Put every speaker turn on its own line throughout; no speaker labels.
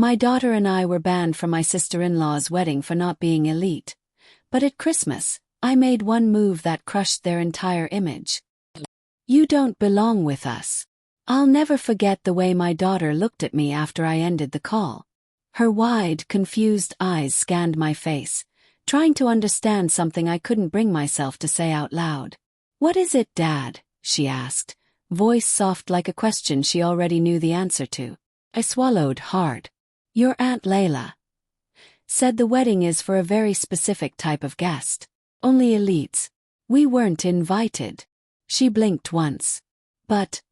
My daughter and I were banned from my sister-in-law's wedding for not being elite. But at Christmas, I made one move that crushed their entire image. You don't belong with us. I'll never forget the way my daughter looked at me after I ended the call. Her wide, confused eyes scanned my face, trying to understand something I couldn't bring myself to say out loud. "What is it, Dad?" she asked, voice soft like a question she already knew the answer to. I swallowed hard. "Your Aunt Layla said the wedding is for a very specific type of guest. Only elites. We weren't invited." She blinked once. "But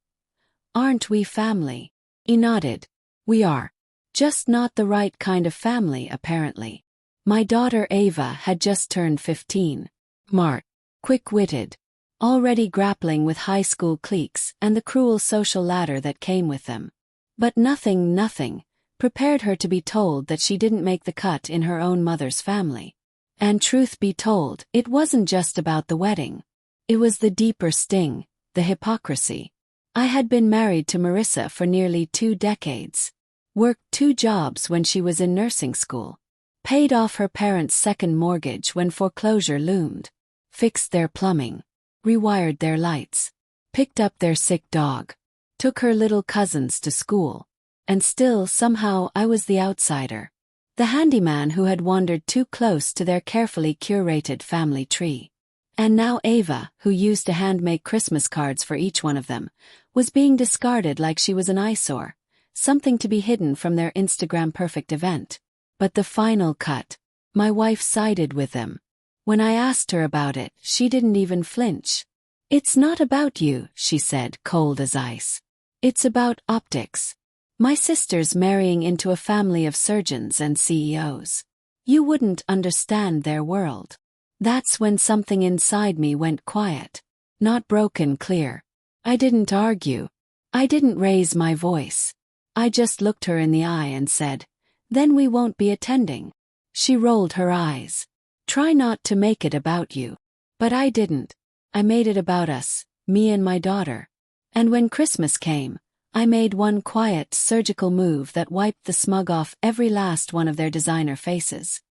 aren't we family?" He nodded. "We are. Just not the right kind of family, apparently." My daughter Ava had just turned 15. Smart, quick-witted, already grappling with high school cliques and the cruel social ladder that came with them. But nothing prepared her to be told that she didn't make the cut in her own mother's family. And truth be told, it wasn't just about the wedding. It was the deeper sting, the hypocrisy. I had been married to Marissa for nearly 2 decades. Worked 2 jobs when she was in nursing school. Paid off her parents' second mortgage when foreclosure loomed. Fixed their plumbing. Rewired their lights. Picked up their sick dog. Took her little cousins to school. And still, somehow, I was the outsider. The handyman who had wandered too close to their carefully curated family tree. And now Ava, who used to hand-make Christmas cards for each one of them, was being discarded like she was an eyesore, something to be hidden from their Instagram-perfect event. But the final cut. My wife sided with them. When I asked her about it, she didn't even flinch. "It's not about you," she said, cold as ice. "It's about optics. My sister's marrying into a family of surgeons and CEOs. You wouldn't understand their world." That's when something inside me went quiet. Not broken clear. I didn't argue. I didn't raise my voice. I just looked her in the eye and said, "Then we won't be attending." She rolled her eyes. "Try not to make it about you." But I didn't. I made it about us, me and my daughter. And when Christmas came, I made one quiet, surgical move that wiped the smug off every last one of their designer faces.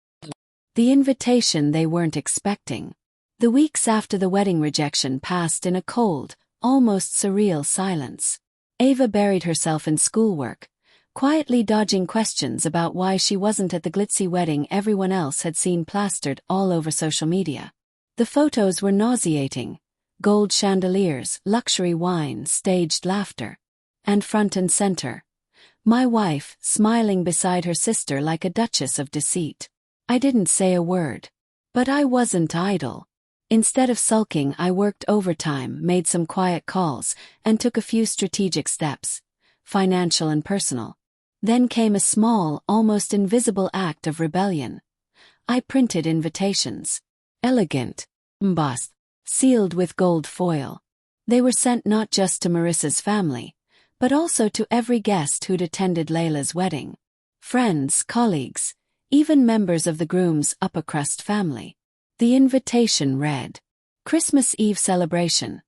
The invitation they weren't expecting. The weeks after the wedding rejection passed in a cold, almost surreal silence. Ava buried herself in schoolwork, quietly dodging questions about why she wasn't at the glitzy wedding everyone else had seen plastered all over social media. The photos were nauseating. Gold chandeliers, luxury wine, staged laughter. And front and center, my wife, smiling beside her sister like a duchess of deceit. I didn't say a word. But I wasn't idle. Instead of sulking, I worked overtime, made some quiet calls, and took a few strategic steps, financial and personal. Then came a small, almost invisible act of rebellion. I printed invitations. Elegant, embossed, sealed with gold foil. They were sent not just to Marissa's family, but also to every guest who'd attended Layla's wedding. Friends, colleagues, even members of the groom's upper-crust family. The invitation read, "Christmas Eve celebration.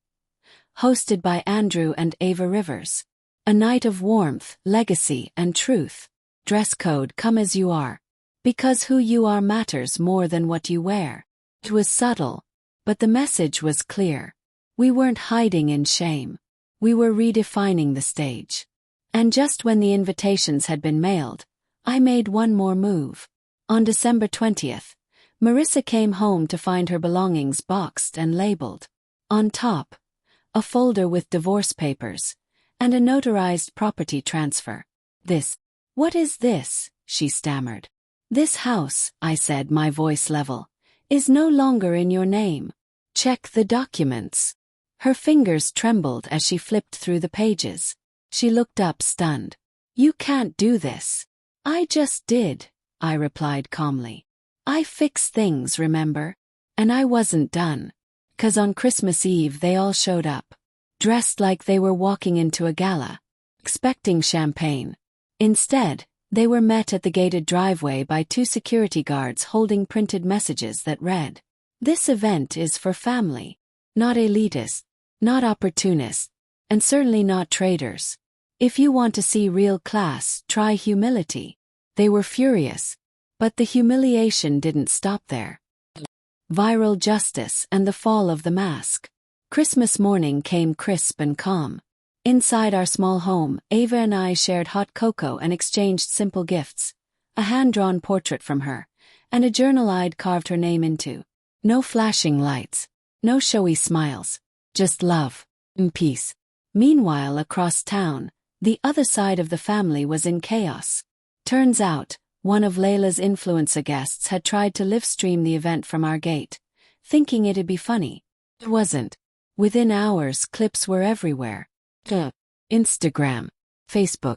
Hosted by Andrew and Ava Rivers. A night of warmth, legacy, and truth. Dress code: come as you are. Because who you are matters more than what you wear." It was subtle, but the message was clear. We weren't hiding in shame. We were redefining the stage. And just when the invitations had been mailed, I made one more move. On December 20th, Marissa came home to find her belongings boxed and labeled. On top, a folder with divorce papers, and a notarized property transfer. What is this?" she stammered. "This house," I said, my voice level, "is no longer in your name. Check the documents." Her fingers trembled as she flipped through the pages. She looked up stunned. "You can't do this." "I just did," I replied calmly. "I fix things, remember?" And I wasn't done. 'Cause on Christmas Eve they all showed up. Dressed like they were walking into a gala. Expecting champagne. Instead, they were met at the gated driveway by 2 security guards holding printed messages that read, "This event is for family. Not elitist, not opportunist, and certainly not traders. If you want to see real class, try humility." They were furious. But the humiliation didn't stop there. Viral justice and the fall of the mask. Christmas morning came crisp and calm. Inside our small home, Ava and I shared hot cocoa and exchanged simple gifts. A hand-drawn portrait from her, and a journal I'd carved her name into. No flashing lights, no showy smiles, just love and peace. Meanwhile, across town, the other side of the family was in chaos. Turns out, one of Layla's influencer guests had tried to live-stream the event from our gate, thinking it'd be funny. It wasn't. Within hours, clips were everywhere. Instagram, Facebook.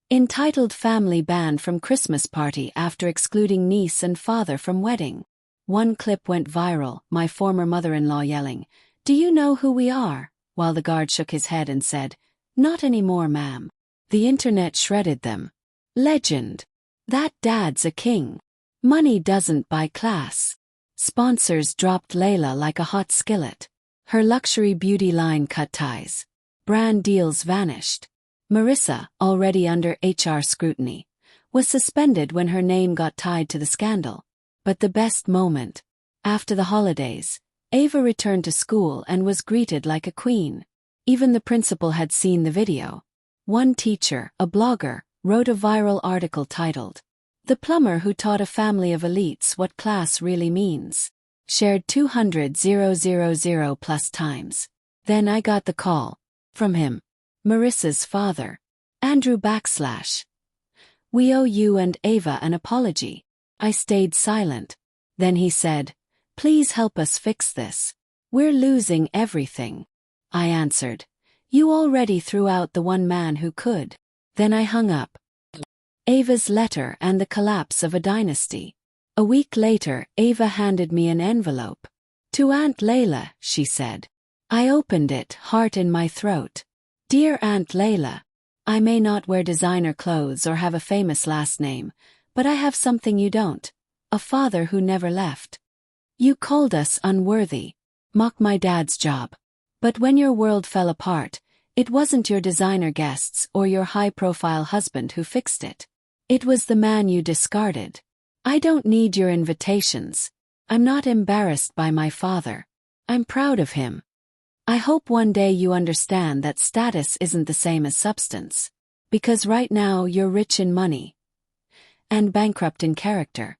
Entitled Family Banned from Christmas Party After Excluding Niece and Father from Wedding. One clip went viral, my former mother-in-law yelling, "Do you know who we are?" while the guard shook his head and said, "Not anymore, ma'am." The internet shredded them. Legend. That dad's a king. Money doesn't buy class. Sponsors dropped Layla like a hot skillet. Her luxury beauty line cut ties. Brand deals vanished. Marissa, already under HR scrutiny, was suspended when her name got tied to the scandal. But the best moment. After the holidays, Ava returned to school and was greeted like a queen. Even the principal had seen the video. One teacher, a blogger, wrote a viral article titled, "The Plumber Who Taught a Family of Elites What Class Really Means," shared 200,000 plus times. Then I got the call. From him. Marissa's father. Andrew /. "We owe you and Ava an apology." I stayed silent. Then he said, "Please help us fix this. We're losing everything." I answered, "You already threw out the one man who could." Then I hung up. Ava's letter and the collapse of a dynasty. A week later, Ava handed me an envelope. "To Aunt Layla," she said. I opened it, heart in my throat. "Dear Aunt Layla, I may not wear designer clothes or have a famous last name, but I have something you don't. A father who never left. You called us unworthy. Mock my dad's job. But when your world fell apart, it wasn't your designer guests or your high-profile husband who fixed it. It was the man you discarded. I don't need your invitations. I'm not embarrassed by my father. I'm proud of him. I hope one day you understand that status isn't the same as substance. Because right now you're rich in money. And bankrupt in character."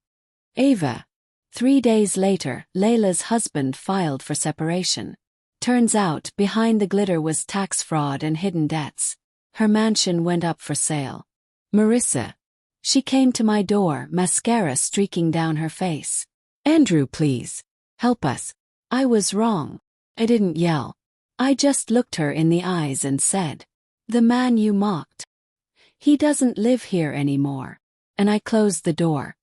Ava. 3 days later, Layla's husband filed for separation. Turns out, behind the glitter was tax fraud and hidden debts. Her mansion went up for sale. Marissa. She came to my door, mascara streaking down her face. "Andrew, please. Help us." I was wrong. I didn't yell. I just looked her in the eyes and said, "The man you mocked. He doesn't live here anymore." And I closed the door.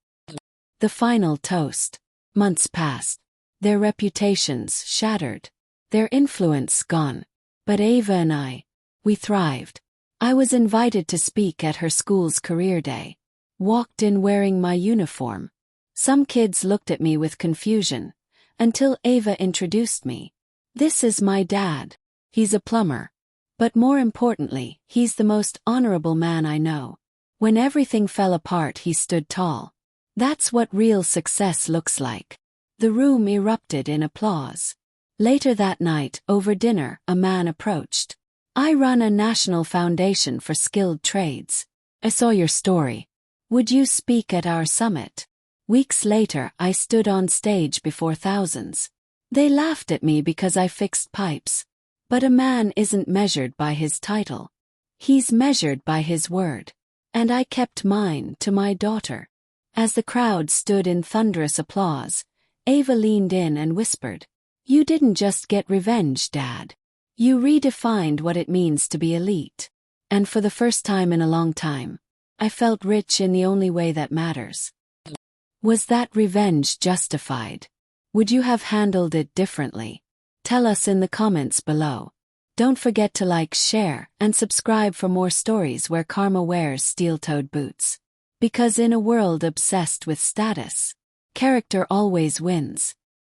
The final toast. Months passed. Their reputations shattered. Their influence gone. But Ava and we thrived. I was invited to speak at her school's career day. Walked in wearing my uniform. Some kids looked at me with confusion, until Ava introduced me. "This is my dad. He's a plumber. But more importantly, he's the most honorable man I know. When everything fell apart, he stood tall. That's what real success looks like." The room erupted in applause. Later that night, over dinner, a man approached. "I run a national foundation for skilled trades. I saw your story. Would you speak at our summit?" Weeks later, I stood on stage before thousands. They laughed at me because I fixed pipes. But a man isn't measured by his title. He's measured by his word. And I kept mine to my daughter. As the crowd stood in thunderous applause, Ava leaned in and whispered, "You didn't just get revenge, Dad. You redefined what it means to be elite." And for the first time in a long time, I felt rich in the only way that matters. Was that revenge justified? Would you have handled it differently? Tell us in the comments below. Don't forget to like, share, and subscribe for more stories where karma wears steel-toed boots. Because in a world obsessed with status, character always wins.